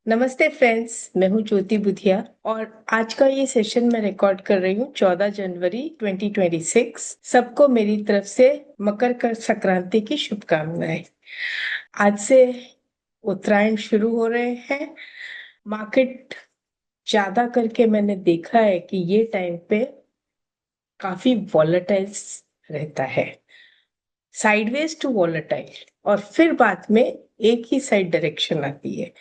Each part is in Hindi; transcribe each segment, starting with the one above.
नमस्ते फ्रेंड्स, मैं हूं ज्योति बुधिया और आज का ये सेशन मैं रिकॉर्ड कर रही हूँ 14 जनवरी 2026। सबको मेरी तरफ से संक्रांति की शुभकामनाएं। आज से उत्तरायण शुरू हो रहे हैं। मार्केट ज्यादा करके मैंने देखा है कि ये टाइम पे काफी वॉलेटाइल रहता है, साइडवेज टू वॉलेटाइल, और फिर बाद में एक ही साइड डायरेक्शन आती है।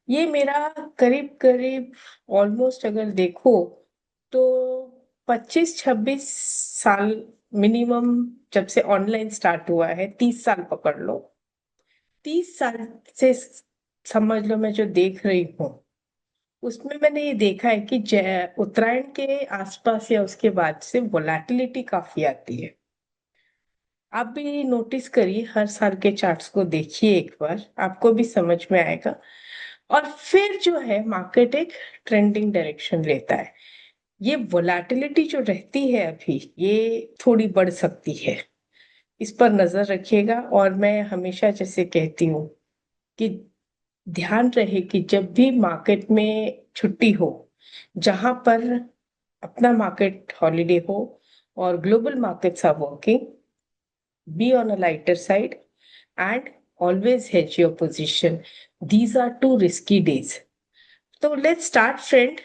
ये मेरा करीब करीब ऑलमोस्ट अगर देखो तो 25-26 साल मिनिमम, जब से ऑनलाइन स्टार्ट हुआ है 30 साल पकड़ लो। 30 साल से समझ लो मैं जो देख रही हूँ उसमें मैंने ये देखा है कि उत्तरायण के आसपास या उसके बाद से वोलेटिलिटी काफी आती है। आप भी नोटिस करिए, हर साल के चार्ट्स को देखिए एक बार, आपको भी समझ में आएगा। और फिर जो है मार्केट एक ट्रेंडिंग डायरेक्शन लेता है। ये वोलेटिलिटी जो रहती है अभी, ये थोड़ी बढ़ सकती है, इस पर नजर रखिएगा। और मैं हमेशा जैसे कहती हूँ कि ध्यान रहे कि जब भी मार्केट में छुट्टी हो, जहां पर अपना मार्केट हॉलिडे हो और global markets are working, be on a lighter side and always hedge your position. These are two risky days. तो लेट्स स्टार्ट फ्रेंड।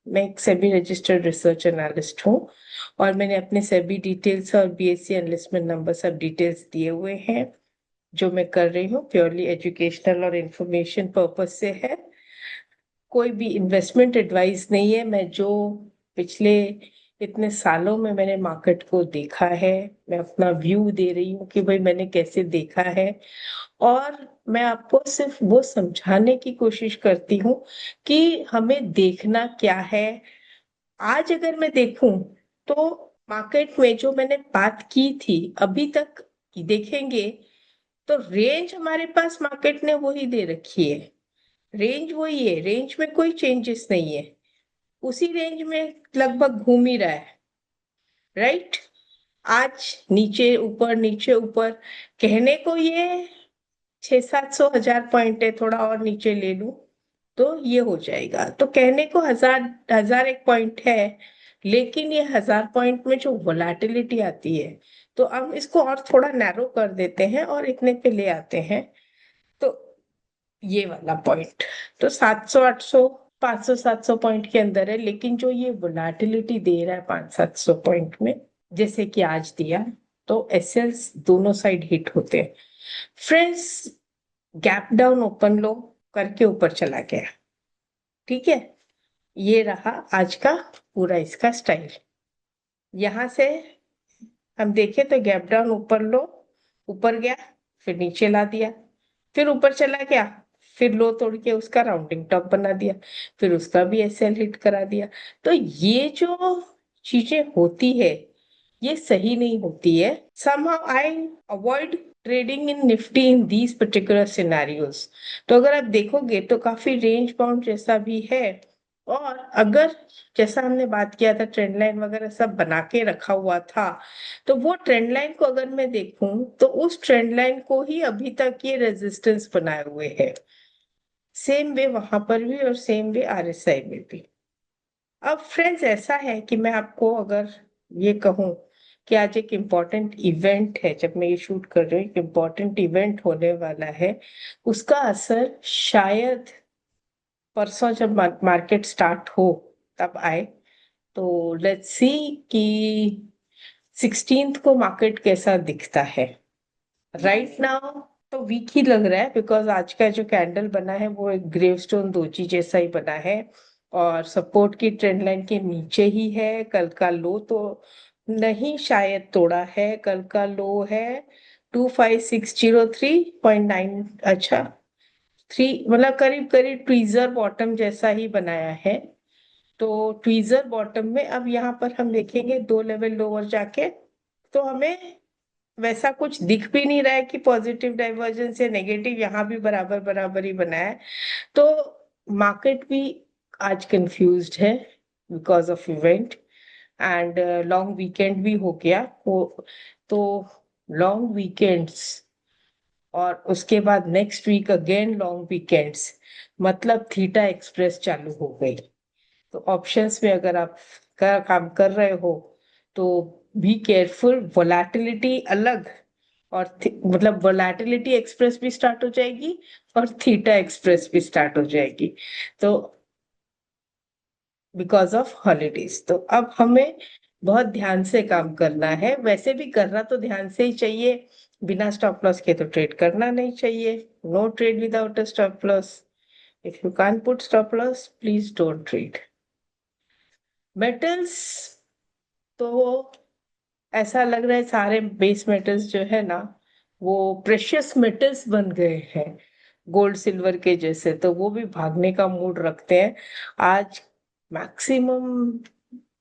मैं एक सेबी रजिस्टर्ड रिसर्च एनालिस्ट हूँ और मैंने अपने सेबी डिटेल्स और बीएससी एनलिस्टमेंट नंबर सब डिटेल्स दिए हुए हैं। जो मैं कर रही हूँ प्योरली एजुकेशनल और इंफॉर्मेशन पर्पज से है, कोई भी इन्वेस्टमेंट एडवाइस नहीं है। मैं जो पिछले इतने सालों में मैंने मार्केट को देखा है, मैं अपना व्यू दे रही हूँ कि भाई मैंने कैसे देखा है। और मैं आपको सिर्फ वो समझाने की कोशिश करती हूँ कि हमें देखना क्या है। आज अगर मैं देखूं तो मार्केट में जो मैंने बात की थी अभी तक देखेंगे तो रेंज हमारे पास मार्केट ने वही दे रखी है। रेंज वही है, रेंज में कोई चेंजेस नहीं है, उसी रेंज में लगभग घूम ही रहा है। राइट। आज नीचे ऊपर नीचे ऊपर, कहने को ये 600-700 हजार पॉइंट है, थोड़ा और नीचे ले लूं तो ये हो जाएगा। तो कहने को हजार हजार एक पॉइंट है, लेकिन ये 1000 पॉइंट में जो वोलेटिलिटी आती है, तो हम इसको और थोड़ा नैरो कर देते हैं और इतने पे ले आते हैं। तो ये वाला पॉइंट तो 700-800, 500-700 पॉइंट के अंदर है, लेकिन जो ये वोलेटिलिटी दे रहा है 500-700 पॉइंट में, जैसे कि आज दिया, तो एसएल्स दोनों साइड हिट होते हैं। फ्रेंड्स, गैप डाउन ओपन लो करके ऊपर चला गया। ठीक है, ये रहा आज का पूरा इसका स्टाइल। यहां से हम देखें तो गैप डाउन ऊपर लो, ऊपर गया, फिर नीचे ला दिया, फिर ऊपर चला गया, फिर लो तोड़ के उसका राउंडिंग टॉप बना दिया, फिर उसका भी एसएल हिट करा दिया। तो ये जो चीजें होती है ये सही नहीं होती है। somehow I avoid trading in Nifty in these particular scenarios। तो अगर आप देखोगे तो काफी रेंज बाउंड जैसा भी है। और अगर जैसा हमने बात किया था ट्रेंड लाइन वगैरह सब बना के रखा हुआ था, तो वो ट्रेंड लाइन को अगर मैं देखूं तो उस ट्रेंड लाइन को ही अभी तक ये रेजिस्टेंस बनाए हुए है। सेम वे वहां पर भी और सेम वे आरएसआई में भी। अब फ्रेंड्स ऐसा है कि मैं आपको अगर ये कहूं कि आज एक इम्पॉर्टेंट इवेंट है, जब मैं ये शूट कर रही हूँ, इम्पॉर्टेंट इवेंट होने वाला है, उसका असर शायद परसों जब मार्केट स्टार्ट हो तब आए। तो लेट्स सी कि 16th को मार्केट कैसा दिखता है। राइट नाउ तो वीक ही लग रहा है, बिकॉज आज का जो कैंडल बना है वो एक ग्रेवस्टोन दोजी जैसा ही बना है और सपोर्ट की ट्रेंड लाइन के नीचे ही है। कल का लो तो नहीं शायद तोड़ा है, कल का लो है 25603.9। अच्छा, थ्री मतलब करीब करीब ट्वीजर बॉटम जैसा ही बनाया है। तो ट्वीजर बॉटम में अब यहाँ पर हम देखेंगे दो लेवल लोअर जाके, तो हमें वैसा कुछ दिख भी नहीं रहा है कि पॉजिटिव डाइवर्जेंस या नेगेटिव, यहाँ भी बराबर बराबर ही बना है। तो मार्केट भी आज कंफ्यूज्ड है because of event and long weekend भी हो गया वो। तो लॉन्ग वीकेंड्स और उसके बाद next week again long weekends, मतलब थीटा एक्सप्रेस चालू हो गई। तो ऑप्शंस में अगर आप काम कर रहे हो तो बी केयरफुल, वोलेटिलिटी अलग, और मतलब वोलेटिलिटी एक्सप्रेस भी स्टार्ट हो जाएगी और थीटा एक्सप्रेस भी स्टार्ट हो जाएगी, तो बिकॉज ऑफ हॉलीडेज। तो अब हमें बहुत ध्यान से काम करना है, वैसे भी करना तो ध्यान से ही चाहिए, बिना स्टॉप लॉस के तो ट्रेड करना नहीं चाहिए। No trade without a stop loss. If you can't put stop loss, please don't trade. Metals तो ऐसा लग रहा है सारे बेस मेटल्स जो है ना, वो प्रेशियस मेटल्स बन गए हैं, गोल्ड सिल्वर के जैसे, तो वो भी भागने का मूड रखते हैं आज। मैक्सिमम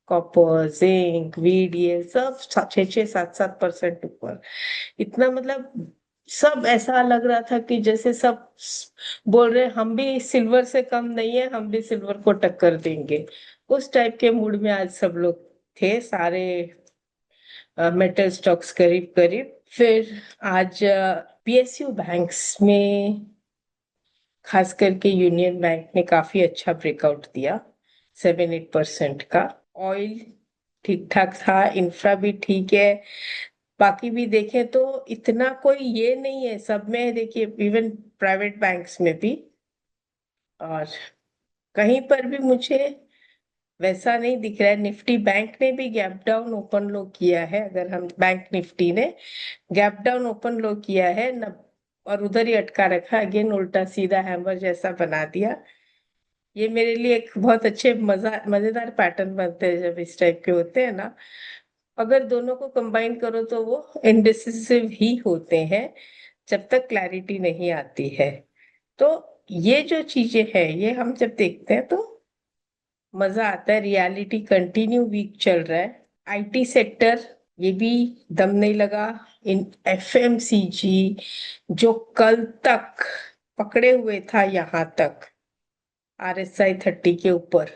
कॉपर, जिंक, वीड, ये सब 6-6, 7-7% ऊपर। इतना मतलब सब ऐसा लग रहा था कि जैसे सब बोल रहे हम भी सिल्वर से कम नहीं है, हम भी सिल्वर को टक्कर देंगे। उस टाइप के मूड में आज सब लोग थे, सारे मेटल स्टॉक्स करीब करीब। फिर आज पीएसयू बैंक्स में खास करके यूनियन बैंक ने काफी अच्छा ब्रेकआउट दिया, 7-8% का। ऑयल ठीक ठाक था, इंफ्रा भी ठीक है, बाकी भी देखें तो इतना कोई ये नहीं है, सब में देखिए, इवन प्राइवेट बैंक्स में भी। और कहीं पर भी मुझे वैसा नहीं दिख रहा है। निफ्टी बैंक ने भी गैप डाउन ओपन लो किया है, अगर हम बैंक निफ्टी ने गैप डाउन ओपन लो किया है न, और उधर ही अटका रखा, अगेन उल्टा सीधा हैमर जैसा बना दिया। ये मेरे लिए एक बहुत अच्छे मजेदार पैटर्न बनते हैं जब इस टाइप के होते हैं ना। अगर दोनों को कंबाइन करो तो वो इंडिसिसिव ही होते हैं, जब तक क्लैरिटी नहीं आती है। तो ये जो चीजें हैं, ये हम जब देखते हैं तो मजा आता है। रियलिटी कंटिन्यू वीक चल रहा है। आईटी सेक्टर, ये भी दम नहीं लगा। इन एफएमसीजी जो कल तक पकड़े हुए था यहां तक, आरएसआई 30 के ऊपर,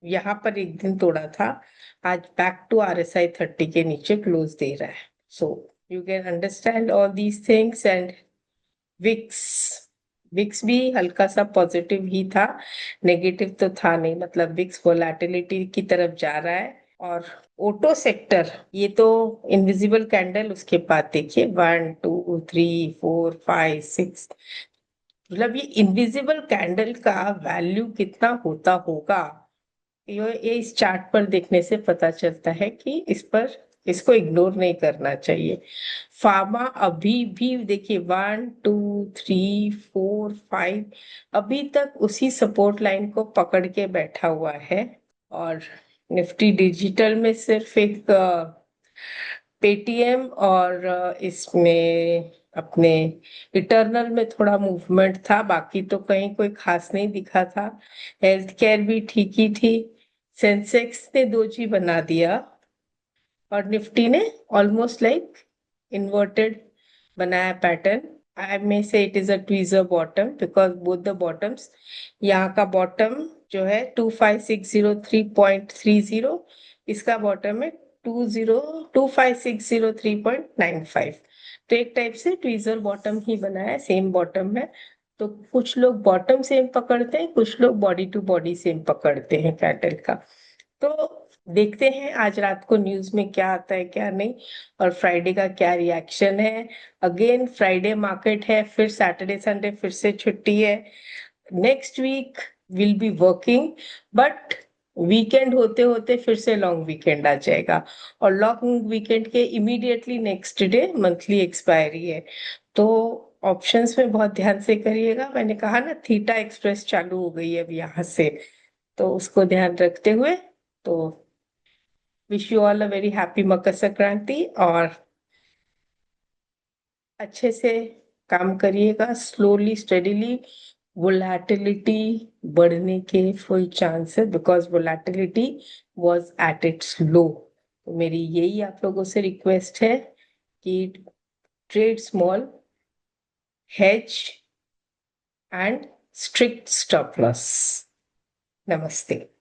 यहाँ पर एक दिन तोड़ा था, आज बैक टू आरएसआई 30 के नीचे क्लोज दे रहा है। So you can understand all these things. And wicks, wicks भी हल्का सा पॉजिटिव ही था, नेगेटिव तो था नहीं, मतलब विक्स वोलेटिलिटी की तरफ जा रहा है। और ऑटो सेक्टर, ये तो इनविजिबल कैंडल, उसके बाद देखिए 1 2 3 4 5 6, मतलब ये इनविजिबल कैंडल का वैल्यू कितना होता होगा, ये इस चार्ट पर देखने से पता चलता है कि इस पर, इसको इग्नोर नहीं करना चाहिए। फार्मा अभी भी देखिए 1 2 3 4 5, अभी तक उसी सपोर्ट लाइन को पकड़ के बैठा हुआ है। और निफ्टी डिजिटल में सिर्फ एक पेटीएम और इसमें अपने इटर्नल में थोड़ा मूवमेंट था, बाकी तो कहीं कोई खास नहीं दिखा था। हेल्थ केयर भी ठीक ही थी। सेंसेक्स ने दोजी बना दिया और निफ्टी ने ऑलमोस्ट लाइक इन्वर्टेड बनाया पैटर्न। आई मे से it is a tweezer bottom, because both the bottoms, यहाँ का बॉटम जो है 25603.30, इसका बॉटम है 2525603.95। तो एक टाइप से ट्वीजर बॉटम ही बनाया है, सेम बॉटम है। तो कुछ लोग बॉटम सेम पकड़ते हैं, कुछ लोग बॉडी टू बॉडी सेम पकड़ते हैं कैंडल का। तो देखते हैं आज रात को न्यूज में क्या आता है क्या नहीं, और फ्राइडे का क्या रिएक्शन है। अगेन फ्राइडे मार्केट है, फिर सैटरडे संडे फिर से छुट्टी है। Next week will be working, but weekend होते होते फिर से लॉन्ग वीकेंड आ जाएगा, और लॉन्ग वीकेंड के immediately next day monthly expiry है। तो ऑप्शंस में बहुत ध्यान से करिएगा, मैंने कहा ना थीटा एक्सप्रेस चालू हो गई है अब यहाँ से, तो उसको ध्यान रखते हुए, तो wish you all a very happy Makar Sankranti. और अच्छे से काम करिएगा, स्लोली स्टेडीली। वोलेटिलिटी बढ़ने के फुल चांस है, because volatility was at its low. तो मेरी यही आप लोगों से रिक्वेस्ट है कि trade small, hedge and strict stop loss. नमस्ते।